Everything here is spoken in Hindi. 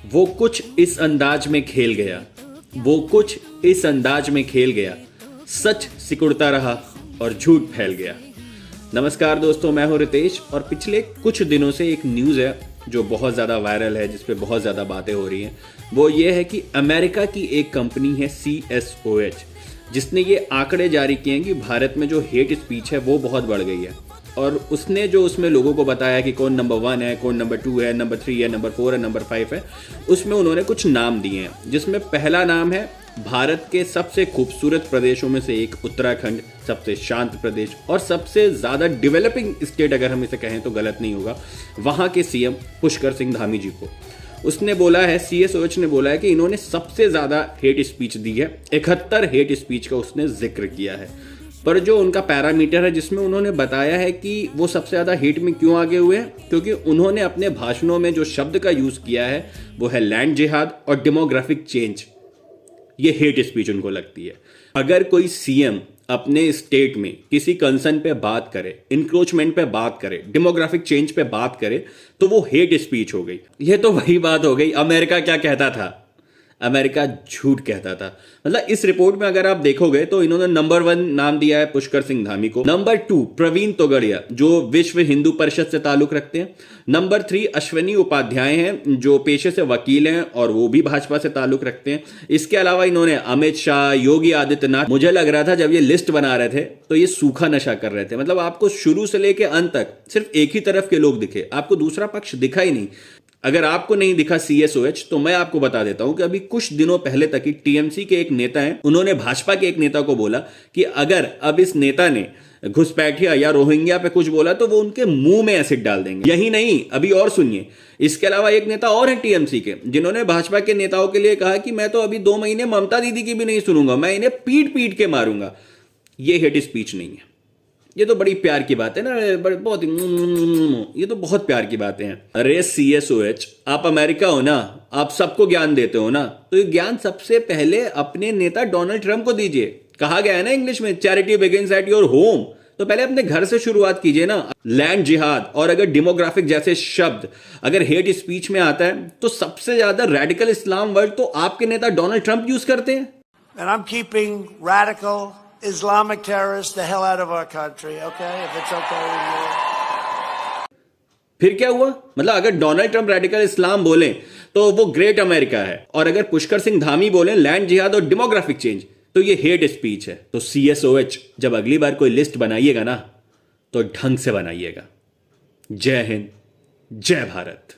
वो कुछ इस अंदाज में खेल गया, वो कुछ इस अंदाज में खेल गया, सच सिकुड़ता रहा और झूठ फैल गया। नमस्कार दोस्तों, मैं हूं रितेश और पिछले कुछ दिनों से एक न्यूज़ है जो बहुत ज़्यादा वायरल है, जिस पे बहुत ज़्यादा बातें हो रही हैं। वो ये है कि अमेरिका की एक कंपनी है CSOH, जिसने ये आंकड़े जारी किए हैं कि भारत में जो हेट स्पीच है वो बहुत बढ़ गई है। और उसने जो उसमें लोगों को बताया कि कौन नंबर 1 है, कौन नंबर 2 है, नंबर 3 है, नंबर 4 है, नंबर 5 है, उसमें उन्होंने कुछ नाम दिए हैं, जिसमें पहला नाम है भारत के सबसे खूबसूरत प्रदेशों में से एक उत्तराखंड, सबसे शांत प्रदेश और सबसे ज़्यादा डेवलपिंग स्टेट, अगर हम इसे कहें तो गलत नहीं होगा, वहाँ के CM पुष्कर सिंह धामी जी को। उसने बोला है, CSOH ने बोला है कि इन्होंने सबसे ज़्यादा हेट स्पीच दी है, 71 हेट स्पीच का उसने जिक्र किया है। पर जो उनका पैरामीटर है जिसमें उन्होंने बताया है कि वो सबसे ज़्यादा हेट में क्यों आगे हुए हैं, क्योंकि उन्होंने अपने भाषणों में जो शब्द का यूज़ किया है वो है लैंड जिहाद और डेमोग्राफिक चेंज। ये हेट स्पीच उनको लगती है। अगर कोई CM अपने स्टेट में किसी कंसर्न पे बात करे, इंक्रोचमेंट पे बात करे, डेमोग्राफिक चेंज पे बात करे, तो वो हेट स्पीच हो गई। ये तो वही बात हो गई, अमेरिका क्या कहता था, अमेरिका झूठ कहता था। मतलब इस रिपोर्ट में अगर आप देखोगे तो इन्होंने नंबर 1 नाम दिया है पुष्कर सिंह धामी को, नंबर 2 प्रवीण तोगड़िया जो विश्व हिंदू परिषद से ताल्लुक रखते हैं, नंबर 3 अश्वनी उपाध्याय हैं जो पेशे से वकील हैं और वो भी भाजपा से ताल्लुक रखते हैं। इसके अलावा इन्होंने अमित शाह, योगी आदित्यनाथ, मुझे लग रहा था जब ये लिस्ट बना रहे थे तो ये सूखा नशा कर रहे थे। मतलब आपको शुरू से लेकर अंत तक सिर्फ एक ही तरफ के लोग दिखे, आपको दूसरा पक्ष दिखा ही नहीं। अगर आपको नहीं दिखा CSOH तो मैं आपको बता देता हूं कि अभी कुछ दिनों पहले तक ही TMC के एक नेता हैं, उन्होंने भाजपा के एक नेता को बोला कि अगर अब इस नेता ने घुसपैठिया या रोहिंग्या पे कुछ बोला तो वो उनके मुंह में एसिड डाल देंगे। यही नहीं, अभी और सुनिए, इसके अलावा एक नेता और है TMC के, जिन्होंने भाजपा के नेताओं के लिए कहा कि मैं तो अभी 2 महीने ममता दीदी की भी नहीं सुनूंगा, मैं इन्हें पीट पीट के मारूंगा। ये हेट स्पीच नहीं है, ये तो बड़ी प्यार की बात है ना, बहुत ये तो बहुत प्यार की बातें हैं। अरे CSOH, आप अमेरिका हो ना, आप सबको ज्ञान देते हो ना, तो ये ज्ञान सबसे पहले अपने नेता डोनाल्ड ट्रंप को दीजिए। कहा गया है ना इंग्लिश में, charity begins at your home. तो पहले अपने घर से शुरुआत कीजिए ना। लैंड जिहाद और अगर डेमोग्राफिक जैसे शब्द अगर हेट स्पीच में आता है तो सबसे ज्यादा रेडिकल इस्लाम वर्ड तो आपके नेता डोनाल्ड ट्रंप यूज करते हैं। And I'm keeping radical Islamic terrorists the hell out of our country, okay? If it's okay with you. फिर क्या हुआ? मतलब अगर डोनाल्ड ट्रंप रेडिकल इस्लाम बोले तो वो ग्रेट अमेरिका है, और अगर पुष्कर सिंह धामी बोले लैंड जिहाद और डेमोग्राफिक चेंज तो ये हेट स्पीच है। तो CSOH, जब अगली बार कोई लिस्ट बनाइएगा ना तो ढंग से बनाइएगा। जय हिंद, जय भारत।